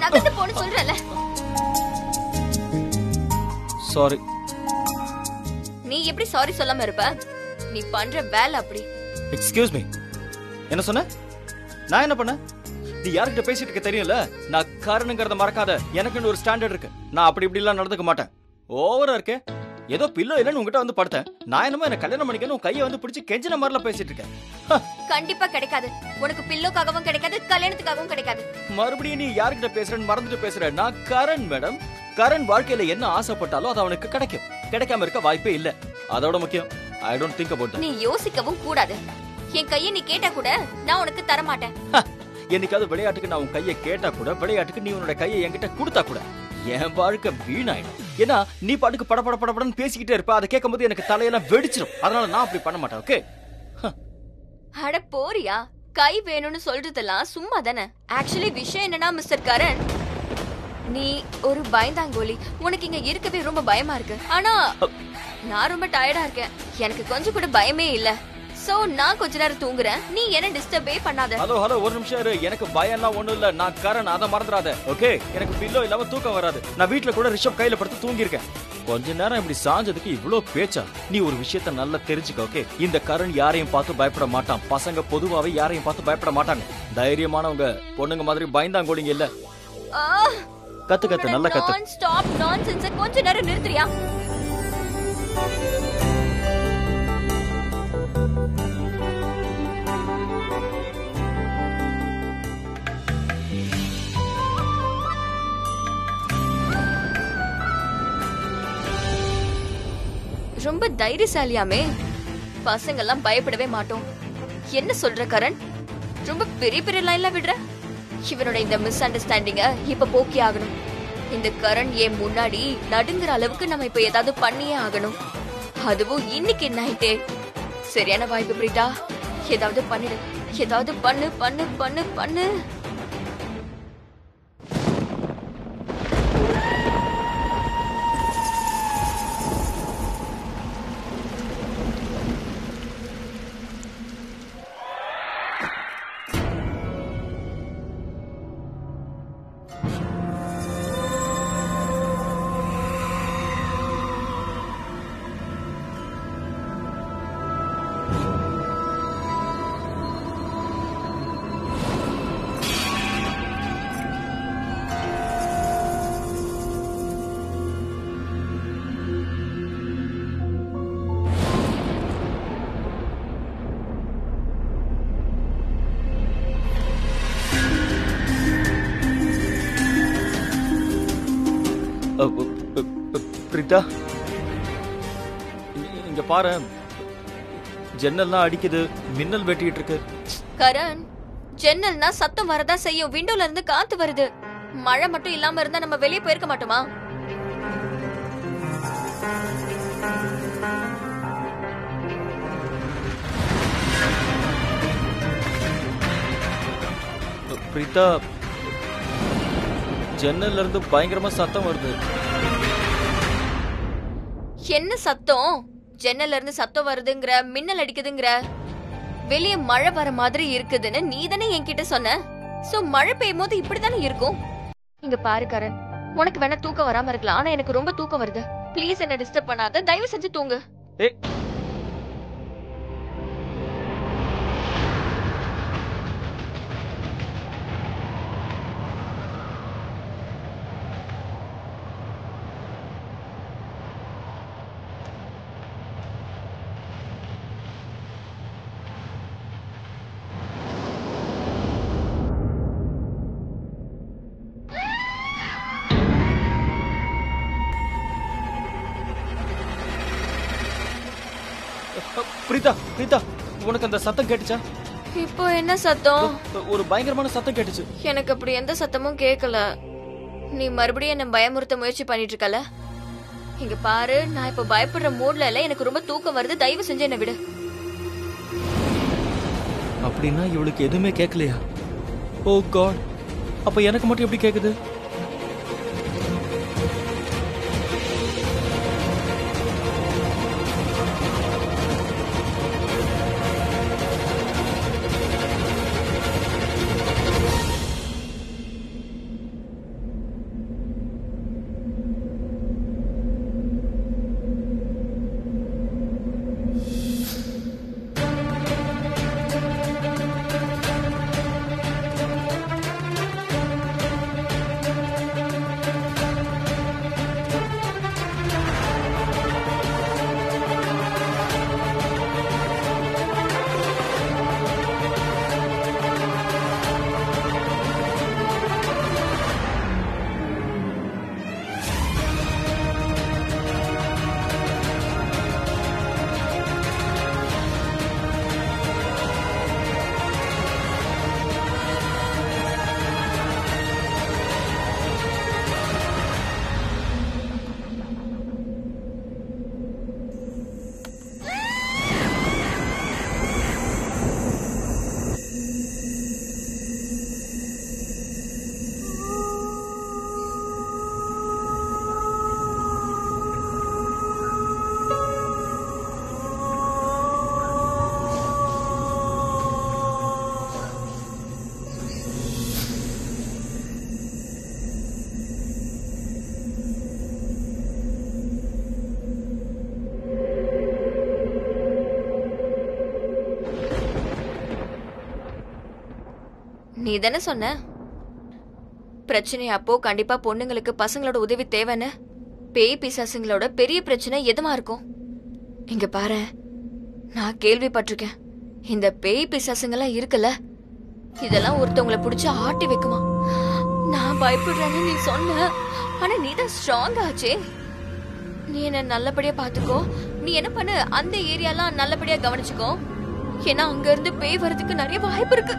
நகர்ந்து போன்னு சொல்றல. சாரி. நீ எப்படி சாரி சொல்லாம இருப்ப? நீ பண்ற வேலை அப்படி. Excuse me. என்ன சொன்ன? நான் என்ன பண்ண? நீ யார்கிட்ட பேசிட்டு இருக்க தெரியல. நான் காரணங்கிறத மறக்காத. எனக்குன்னு ஒரு ஸ்டாண்டர்ட் இருக்கு. நான் அப்படி இப்படி எல்லாம் நடந்துக்க மாட்டேன். ஓவரா இருக்கே. ஏதோ பில்லோ இல்லன்னு உங்ககிட்ட வந்து படுத்தேன். நான் என்னமோ என்ன கல்யாணம் பண்ணிக்கணும் உன் கையை வந்து பிடிச்சி கெஞ்சின மாதிரிலாம் பேசிட்டு இருக்கேன். கண்டிப்பா கிடைக்காது. உனக்கு பில்லோக்காகவும் கிடைக்காது, கல்யாணத்துக்காகவும் கிடைக்காது. மறுபடியும் நீ யார்கிட்ட பேசுறேன்னு மறந்துட்டு பேசுற. நான் கரண் மேடம். கரண் வாழ்க்கையில என்ன ஆசைப்பட்டாலும் அது அவனுக்கு கிடைக்கும். கிடைக்காம இருக்க வாய்ப்பே இல்ல. அதோட முக்கியம் I don't think about that. நீ யோசிக்கவும் கூடாது. என் கையை நீ கேட்டா கூட நான் உனக்கு தர மாட்டேன். என்னைக்காவது விளையாட்டுக்கு நான் உன் கையை கேட்டா கூட, விளையாட்டுக்கு நீ உன்னோட கையை என்கிட்ட கொடுத்தா கூட என் வாழ்க்கை வீணாயிடும். ஏன்னா நீ பாட்டுக்கு படபடன்னு பேசிக்கிட்டே இருப்ப. அதை கேட்கும் போது எனக்கு தலையெல்லாம் வெடிச்சிடும். அதனால நான் அப்படி பண்ண மாட்டேன். ஓகே? அட போறியா? கை வேணும்னு சொல்றதெல்லாம் சும்மா தானே. ஆக்சுவலி விஷயம் என்னன்னா மிஸ்டர் கரண், நீ ஒரு பயந்தாங்கோலி. உனக்கு இங்க இருக்கவே ரொம்ப பயமா இருக்கு. ஆனா நான் ரொம்ப டயர்டா இருக்கேன். எனக்கு கொஞ்சம் கூட பயமே இல்ல. சோ நான் கொஞ்ச நேரம் தூங்குறேன். நீ என்ன டிஸ்டர்பே பண்ணாத. ஹலோ ஒரு நிமிஷம் இரு. எனக்கு பயம் எல்லாம் ஒண்ணும் இல்ல. நான் கரண், அத மறந்துடாத. ஓகே? எனக்கு பில்லோ இல்லாம தூக்கம் வராது. நான் வீட்ல கூட ரிஷப் கையில படுத்து தூங்கி இருக்கேன். கொஞ்ச நேரம் இப்படி சாஞ்சதுக்கு இவ்ளோ பேச்சா? நீ ஒரு விஷயத்தை நல்லா தெரிஞ்சுக்க. ஓகே? இந்த கரண் யாரையும் பார்த்து பயப்பட மாட்டான். பசங்க பொதுவாவே யாரையும் பார்த்து பயப்பட மாட்டாங்க. தைரியமானவங்க. பொண்ணுங்க மாதிரி பயந்தாங்கோலிங்க இல்ல. கத்து நல்லா கத்து. நான் ஸ்டாப் நான்சென்ஸ். கொஞ்ச நேரம் நிறுத்துறியா? ரொம்ப தைரியசாலியாமே. பசங்க எல்லாம் பயப்படவே மாட்டோம். என்ன சொல்ற கரண்? ரொம்ப பெரிய பெரிய லைன்ல விடுற. இவனோட இந்த மிஸ் அண்டர்ஸ்டாண்டிங்க இப்ப போக்கி ஆகணும். இந்த கரண் ஏன் முன்னாடி நடுங்குற அளவுக்கு நம்ம இப்ப ஏதாவது பண்ணியே ஆகணும். அதுவும் இன்னைக்கு நைட்டே. சரியான வாய்ப்பு பிரீதா. ஏதாவது பண்ணிடு. ஏதாவது பண்ணு பண்ணு பண்ணு பண்ணு. பிரீதா, இங்க பாரு. ஜன்னல்லாம் அடிக்குது. மின்னல் வெட்டிட்டு இருக்கு. கரண், ஜன்னல்னா சத்தம் வரதா செய்யும். விண்டோல இருந்து காத்து வருது. மழை மட்டும் இல்லாம இருந்தா நம்ம வெளியே போயிருக்க மாட்டோமா? பிரீதா, ஜன்னல்ல இருந்து பயங்கரமா சத்தம் வருது. என்ன சத்தம்? ஜன்னல்ல இருந்து சத்தம் வருதுங்கற, மின்னல் அடிக்குதுங்கற. வெளிய மழை வர மாதிரி இருக்குதுன்னு நீ தானே என்கிட்ட சொன்ன. சோ மழை பெய்யும் போது இப்படித்தானே இருக்கும். இங்க பாரு கரண், உனக்கு வேணா தூக்கம் வராம இருக்கலாம். ஆனா எனக்கு ரொம்ப தூக்கம் வருது. ப்ளீஸ் என்ன டிஸ்டர்ப் பண்ணாத. தயவு செஞ்சு தூங்கு. பிரீதா, பிரீதா, உனக்கு அந்த சத்தம் கேட்டுச்சா? இப்போ என்ன சத்தம்? ஒரு பயங்கரமான சத்தம் கேட்டுச்சு. எனக்கு அப்படி எந்த சத்தமும் கேட்கல. நீ மறுபடியும் என்ன பயமுறுத்த முயற்சி பண்ணிட்டு இருக்கல. இங்க பாரு, நான் இப்ப பயப்படுற மூட்ல இல்ல. எனக்கு ரொம்ப தூக்கம் வருது. தயவு செஞ்சு என்ன விடு. அப்படின்னா இவளுக்கு எதுவுமே கேட்கலையா? ஓ காட், அப்ப எனக்கு மட்டும் எப்படி கேக்குது? நீ தானே சொன்ன பிரச்சனை அப்போ கண்டிப்பா பொண்ணுங்களுக்கு பசங்களோட உதவி தேவைன்னு. பேய் பிசாசுங்களோட பெரிய பிரச்சனை எதுமா இருக்கும்? இங்க பாரு, நான் கேள்விப்பட்டிருக்கேன். இந்த பேய் பிசாசுங்கெல்லாம் இருக்குல்ல, இதெல்லாம் ஒருத்தவங்களை பிடிச்சு ஆட்டி வைக்குமா. நான் பயப்படுறேன்னு நீ சொன்ன, ஆனா நீ தான் ஸ்ட்ராங் ஆச்சே. நீ என்ன நல்லபடியா பாத்துக்கோ. நீ என்ன பண்ணு, அந்த ஏரியாலாம் நல்லபடியா கவனிச்சுக்கோ. ஏன்னா அங்க இருந்து பேய் வர்றதுக்கு நிறைய வாய்ப்பு இருக்கு.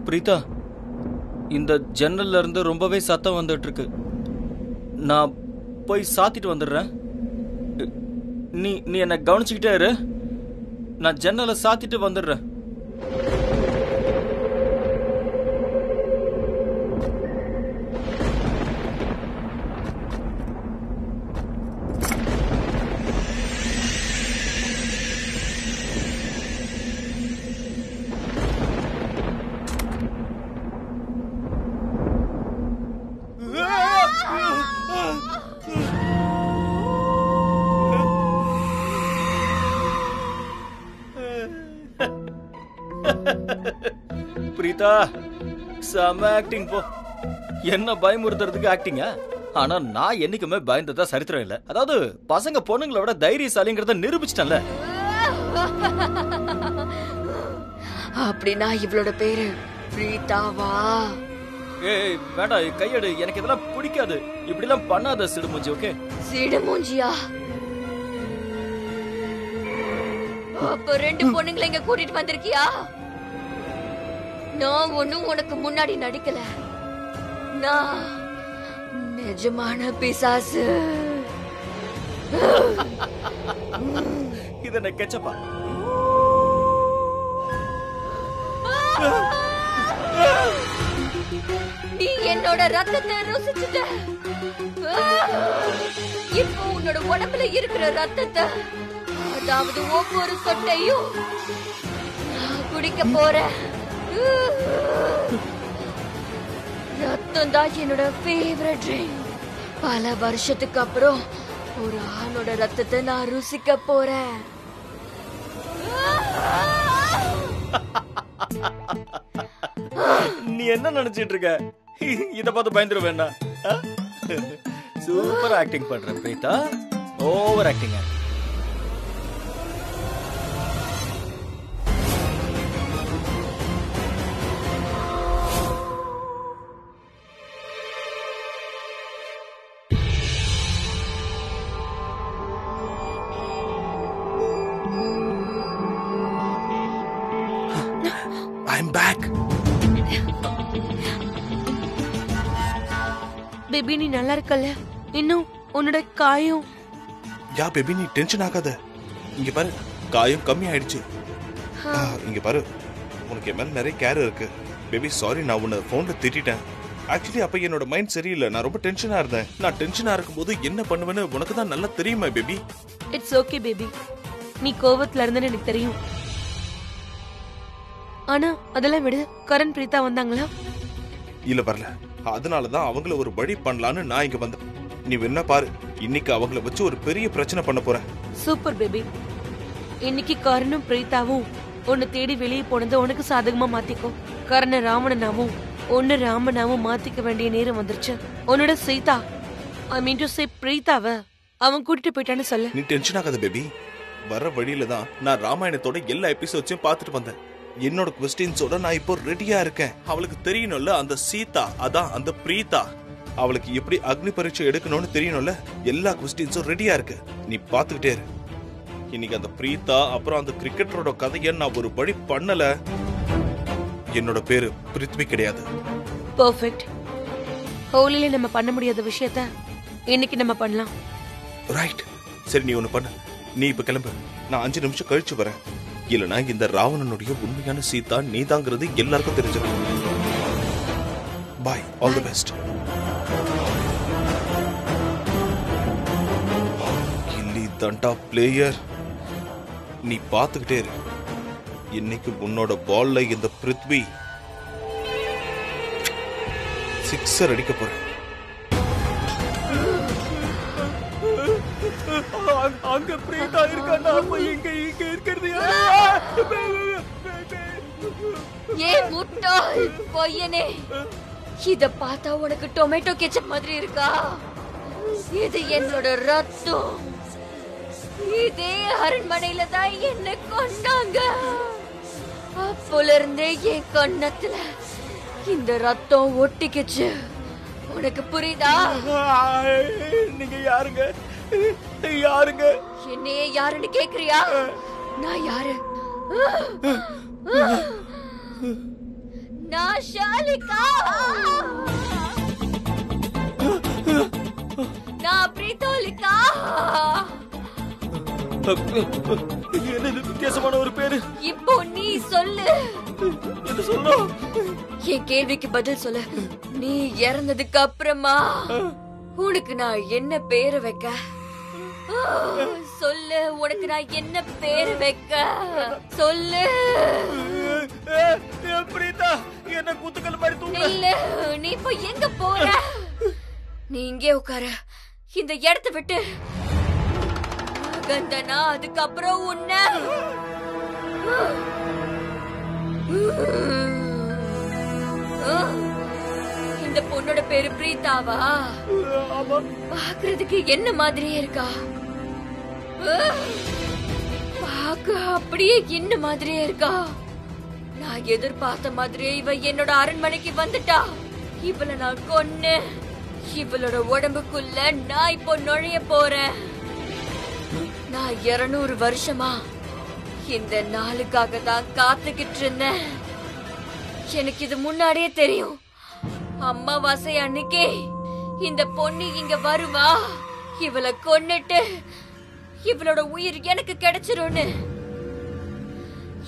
பிரீதா, இந்த ஜன்னல்ல இருந்து ரொம்பவே சத்தம் வந்துட்டு இருக்கு. நான் போய் சாத்திட்டு வந்துடுறேன். நீ நீ என்ன கவனிச்சுக்கிட்டே இரு. நான் ஜன்னலை சாத்திட்டு வந்துடுறேன். பிரீதா, செம ஆக்டிங் போ. என்ன பயமுறுத்துறதுக்கு ஆக்டிங்கா? ஆனா நான் என்னைக்குமே பயந்ததா சரித்திரம் இல்ல. அதாவது பசங்க பொண்ணுங்களை விட தைரியசாலிங்கிறத நிரூபிச்சிட்டேன்ல. அப்படின்னா இவளோட பேரு பிரீதாவா? ஏய் வேண்டாம், கையெடு. எனக்கு இதெல்லாம் பிடிக்காது. இப்படிலாம் பண்ணாத சிடுமூஞ்சி. ஓகே, சிடுமூஞ்சியா? அப்ப ரெண்டு பொண்ணுங்களை இங்க கூட்டிட்டு வந்திருக்கியா? நான் ஒண்ணும் உனக்கு முன்னாடி நடிக்கல. நான் நிஜமான பிசாசு. இத கெச்சப்பா. நீ என்னோட ரத்தத்தை ருசிச்சுட்ட. இப்போ உன்னோட உடம்புல இருக்கிற ரத்தத்தை, அதாவது ஒவ்வொரு சொட்டையும் குடிக்க போறேன். ரத்தம் தான் என்னோட ஃபேவரட் ட்ரிங்க். பல வருஷத்துக்கு அப்புறம் ஒரு ஆணோட ரத்தத்தை நான் ருசிக்க போறேன். நீ என்ன நினைச்சிட்டு இருக்க? இத பார்த்து பயந்துட வேண்டாம். சூப்பர் ஆக்டிங் பண்ற Preetha. Over acting. I'm back. Baby, நீ நல்லா இருக்கல? இன்னும் உன்னோட காயம்? யா பேபி, நீ டென்ஷன் ஆகாத. இங்க பாரு, காயம் கம்மி ஆயிடுச்சு. இங்க பாரு, உனக்கு என் மேல நிறைய கேர் இருக்கு. பேபி சாரி, நான் உன்னை போன்ல திட்டிட்டேன். ஆக்சுவலி அப்ப என்னோட மைண்ட் சரியில்லை. நான் ரொம்ப டென்ஷனா இருந்தேன். நான் டென்ஷனா இருக்கும்போது என்ன பண்ணுவேன்னு உனக்கு தான் நல்லா தெரியுமா பேபி? இட்ஸ் ஓகே பேபி, நீ கோவத்துல இருந்தேன்னு எனக்கு தெரியும். ஆனா அதெல்லாம் விடு. கரண் பிரீதா வந்தாங்களா? இல்ல வரல. அதனாலதான் அவங்கள ஒரு வழி பண்ணலான்னு நான் இங்க வந்தேன். நீ வேணா பாரு, இன்னைக்கு அவங்கள வச்சு ஒரு பெரிய பிரச்சனை பண்ண போறேன். Super baby. இன்னைக்கு கரணும் பிரீதாவும் உன்னை தேடி வெளியே போனது உனக்கு சாதகமா மாத்திக்கோ. கரண ராவணனாவும் ஒன்னு ராமனாவும் மாத்திக்க வேண்டிய நேரம் வந்துருச்சு. உன்னோட சீதா, ஐ மீன் டு சே பிரீதாவ அவன் கூட்டிட்டு போயிட்டான்னு சொல்லு. நீ டென்ஷன் ஆகாத பேபி. வர வழியில தான் நான் ராமாயணத்தோட எல்லா எபிசோட்ஸையும் பார்த்துட்டு வந்தேன். என்னோட கொஸ்டின்ஸோட நான் இப்போ ரெடியா இருக்கேன். அவளுக்கு தெரியணும்ல அந்த சீதா, அதான் அந்த பிரீதா, அவளுக்கு எப்படி அக்னி பரீட்சை எடுக்கணும்னு தெரியணும்ல. எல்லா கொஸ்டின்ஸும் ரெடியா இருக்கு. நீ பாத்துக்கிட்டே இரு. இன்னைக்கு அந்த பிரீதா அப்புறம் அந்த கிரிக்கெட்டரோட கதையை நான் ஒரு படி பண்ணல. என்னோட பேரு பிருத்வி கிடையாது. பெர்ஃபெக்ட். ஹோலில நம்ம பண்ண முடியாத விஷயத்த இன்னைக்கு நம்ம பண்ணலாம். ரைட். சரி, நீ ஒண்ணு பண்ணு. நீ இப்ப கிளம்பு. நான் 5 நிமிஷம் கழிச்சு வரேன். இல்லனா இந்த ராவணனுடைய உண்மையான சீதா நீதாங்கிறது எல்லாருக்கும் தெரிஞ்சிடும். Bye. All the best. Gilli danda player, நீ பாத்துக்கிட்டே இரு. இன்னைக்கு உன்னோட பால்ல இந்த பிருத்வி 6 அடிக்க போறேன். அங்க பிரீதா இருக்கா? அப்ப இங்க இருக்கிறது ஏ முட்டாள் பையனே, இத பார்த்தா உனக்கு டொமேட்டோ கெச்சப் மாதிரி இருக்கா? இது என்னோட ரத்தம். இதே அரண்மனையில தான் என்ன கொண்டாங்க. அப்போல இருந்தே என் கண்ணத்துல இந்த ரத்தம் ஒட்டிக்கிச்சு. உனக்கு புரியுதா? நீங்க யாருங்க? யாருங்க? என்னையே யாருன்னு கேக்குறியா? நான் யாரு? நான் ஷாலிகா. நான் பிரீத்தோலிகா. என்னது வித்தியாசமான ஒரு பேரு? இப்போ நீ சொல்லு. என்ன சொல்லும்? என் கேள்விக்கு பதில் சொல்லு. நீ இறந்ததுக்கு அப்புறமா உனக்கு நான் என்ன பேரு வைக்க? சொல்லு, உனக்கு நான் என்ன பேரு வைக்க? சொல்லு. பிரீதா, என்ன குத்துக்கல் மாதிரி தூங்க. இல்ல, நீ இப்ப எங்க போற? நீ இங்கே உட்காரு. இந்த இடத்தை விட்டு கந்தனா, அதுக்கப்புறம் உன்ன இந்த பொண்ணோட பேரு பிரீதாவா? பாக்குறதுக்கு என்ன மாதிரியே இருக்கா? பாக்க அப்படியே என்ன மாதிரியே இருக்கா? நான் எதிர்பார்த்த மாதிரியே இவ என்னோட அரண்மனைக்கு வந்துட்டா. இவளை நான் கொன்னு இவளோட உடம்புக்குள்ள நான் இப்போ நுழைய போறேன். நான் 200 வருஷமா இந்த நாளுக்காக தான் காத்துக்கிட்டு இருந்தேன். எனக்கு இது முன்னாடியே தெரியும். அம்மாவாசை அன்னைக்கே இந்த பொண்ணு இங்க வருவா. இவளை கொன்னுட்டு இவளோட உயிர் எனக்கு கிடைச்சிரும்னு.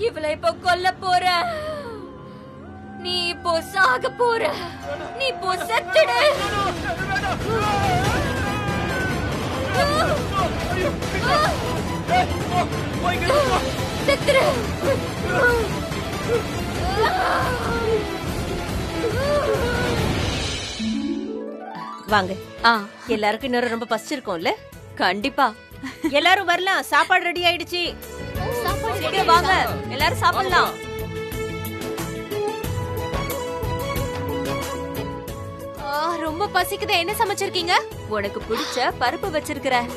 இவளை இப்போ கொல்ல போற. நீ இப்போ சாக போற. நீ இப்போ செத்துடு. செத்துடு. வாங்க. எல்லாருக்கும் இன்னொரு ரொம்ப பசிச்சிருக்கோம்ல? கண்டிப்பா. எல்லாரும் வரலாம். சாப்பாடு ரெடி ஆயிடுச்சு. சீக்கிரம் வாங்க, எல்லாரும் சாப்பிடலாம். ரொம்ப பசிக்குது. என்ன சமைச்சிருக்கீங்க? உனக்கு பிடிச்ச பருப்பு வச்சிருக்கிறேன்.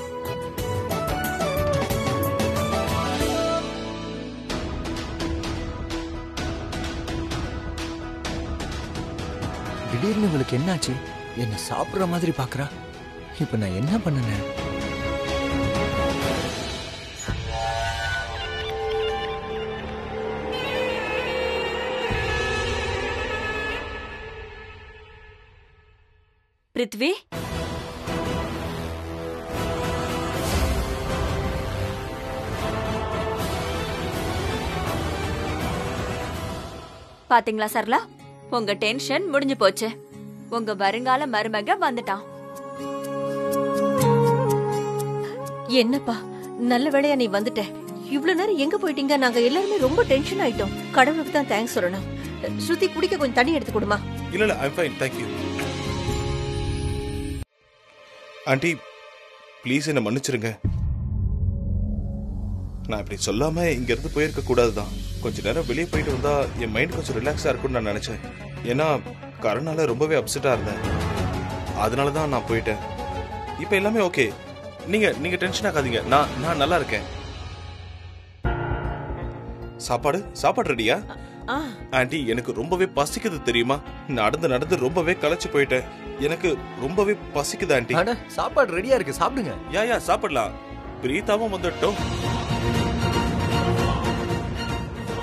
திடீர்னு இவளுக்கு என்னாச்சு? என்ன சாப்பிடுற மாதிரி பாக்குறா. இப்ப நான் என்ன பண்ணேன்? பிருத்வி, பாத்தீங்களா சரளா, உங்க டென்ஷன் முடிஞ்சு போச்சு. உங்க வருங்கால மருமக வந்துட்டான். என்னப்பா, நல்ல வேளையா நீ வந்துட்ட. இவ்வளவு நேரம் எங்க போயிட்டீங்க? நாங்க எல்லாருமே ரொம்ப டென்ஷன் ஆயிட்டோம். கடவுளுக்கு தான் தேங்க்ஸ் சொல்லணும். ஸ்ருதி, குடிக்க கொஞ்சம் தண்ணி எடுத்து கொடுமா. இல்ல, I'm fine, thank you. Aunty, please என்ன மன்னிச்சிருங்க. நான் இப்படி சொல்லாம இங்க இருந்து போயிருக்க கூடாதுதான். கொஞ்ச நேரம் வெளியே போயிட்டு வந்தா என் மைண்ட் கொஞ்சம் ரிலாக்ஸா இருக்கும்னு நான் நினைச்சேன். ஏன்னா கரனால ரொம்பவே அப்செட்டா இருந்தேன். அதனாலதான் நான் போயிட்டேன். இப்ப எல்லாமே ஓகே. நீங்க டென்ஷன் ஆகாதீங்க. நான் நல்லா இருக்கேன். சாப்பாடு ரெடியா? ஆண்டி, எனக்கு ரொம்பவே பசிக்குது தெரியுமா? நடந்து ரொம்பவே களைச்சு போயிட்டேன். எனக்கு ரொம்பவே பசிக்குது ஆண்டி. சாப்பாடு ரெடியா இருக்கு, சாப்பிடுங்க. யா சாப்பிடலாம். பிரீதாவும் வந்துட்டோம்.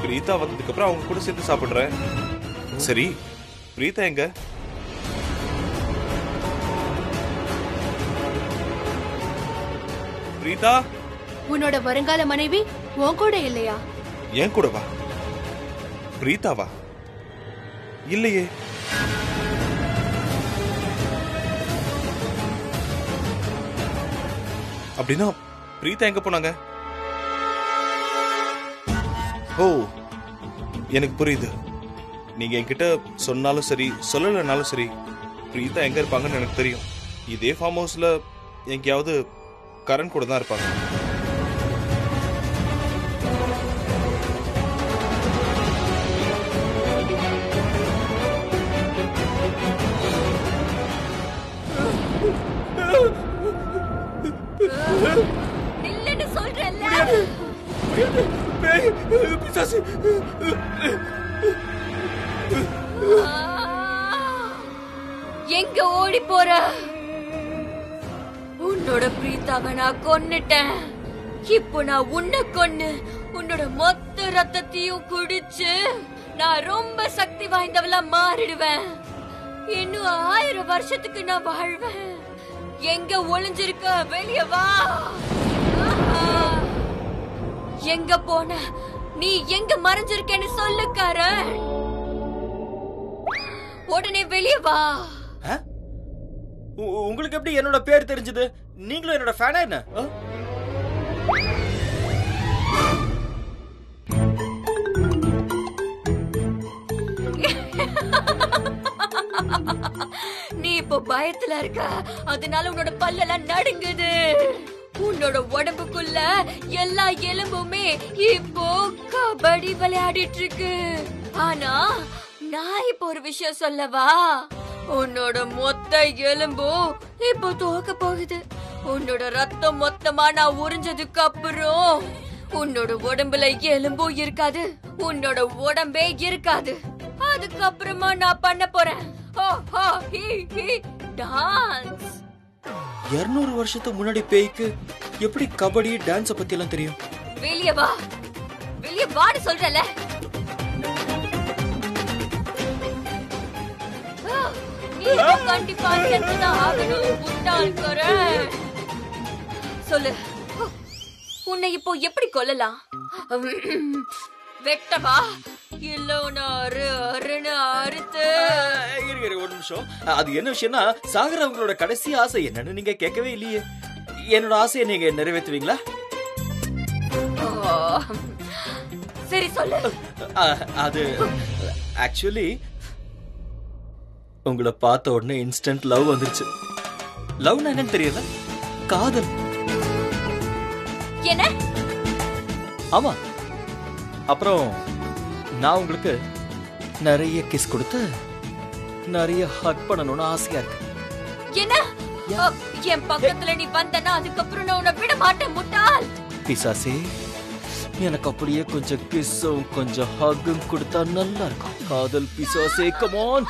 பிரீதா வந்ததுக்கு அப்புறம் அவங்க கூட சேர்த்து சாப்பிடுறேன். சரி, பிரீதா எங்க? பிரீதா, உன்னோட வருங்கால மனைவி உன் கூட இல்லையா? ஏன் கூட வா. பிரீதாவா? இல்லையே. அப்படின்னா பிரீதா எங்க போனாங்க? ஓ, எனக்கு புரியுது. நீங்க என்கிட்ட சொன்னாலும் சரி சொல்லலைனாலும் சரி பிரீதா எங்க இருப்பாங்கன்னு எனக்கு தெரியும். இதே ஃபார்ம் ஹவுஸ்ல எங்கேயாவது கரண் கூட தான் இருப்பாங்க. நில்லுன்னு சொல்றேன்ல. எங்க ஓடி போற? உன்னோட பிரீதாவை நான் கொன்னுட்டேன். இப்போ நான் உன்னை கொன்னு உன்னோட மொத்த ரத்தத்தையும் குடிச்சு நான் ரொம்ப சக்தி வாய்ந்தவளா மாறிடுவேன். இன்னும் 1000 வருஷத்துக்கு நான் வாழ்வேன். எங்க ஒளிஞ்சிருக்க? வெளிய வா. எங்க போன? நீ எங்க மறைஞ்சிருக்கேன்னு சொல்லு கரண். உடனே வெளிய வா. உங்களுக்கு எப்படி என்னோட பேர் தெரிஞ்சது? நீங்களும் என்னோட ஃபேனா என்ன? நீ இப்போ பயத்துல இருக்க, அதனால உன்னோட பல்லெல்லாம் நடுங்குது. உன்னோட உடம்புக்குள்ள எல்லா எலும்புமே இப்போ கபடி விளையாடிட்டு இருக்கு. ஆனா நான் இப்போ ஒரு விஷயம் சொல்லவா? உன்னோட மொத்த எலும்பும் இப்போ தோக்க போகுது. உன்னோட ரத்தம் மொத்தமா நான் உறிஞ்சதுக்கு அப்புறம் உன்னோட உடம்புல எலும்பும் இருக்காது, உன்னோட உடம்பே இருக்காது. அதுக்கப்புறமா நான் பண்ண போறேன் டான்ஸ். 200 வருஷத்துக்கு முன்னாடி பேய்க்கு எப்படி கபடி டான்ஸ் பத்தி எல்லாம் தெரியும்? வெளிய வா, வெளிய வான்னு சொல்றல. நீ கண்டிப்பா செத்துதான் ஆகணும். முட்டாள் கரண். சொல்லு, உன்னை இப்போ எப்படி கொல்லலாம்? வெட்டவா இல்ல உன்னை அறுத்து? ஒரு நிமிஷம். அது என்ன விஷயம்னா, சாகரவங்களோட கடைசி ஆசை என்னன்னு நீங்க கேட்கவே இல்லையே. என்னோட ஆசையை நீங்க நிறைவேற்றுவீங்களா? சரி சொல்லு. அது ஆக்சுவலி உங்களை பார்த்த உடனே இன்ஸ்டன்ட் லவ் வந்துருச்சு. லவ்னா என்னன்னு தெரியல, காதல். என்ன? ஆமா. அப்புறம் நான் உங்களுக்கு நிறைய கிஸ் கொடுத்து நிறைய ஹக் பண்ணணும்னு ஆசையா இருக்கு. என்ன? என் பக்கத்துல நீ வந்தனா அதுக்கப்புறம் நான் உன்னை விட மாட்டேன் முட்டாள். பிசாசே, எனக்கு அப்படியே கொஞ்சம் கிஸ்ஸும் கொஞ்சம் ஹக்கும் கொடுத்தா நல்லா இருக்கும். காதல் பிசாசே, கம் ஆன்.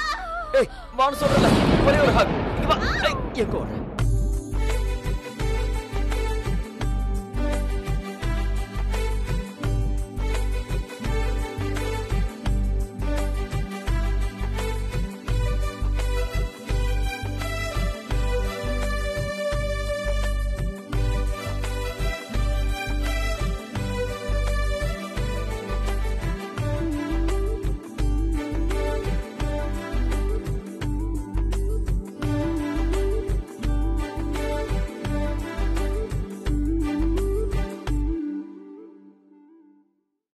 ஏய், வான்னு சொல்றல, ஒரே ஒரு ஹக். இங்க வா. ஏய், எங்க வர?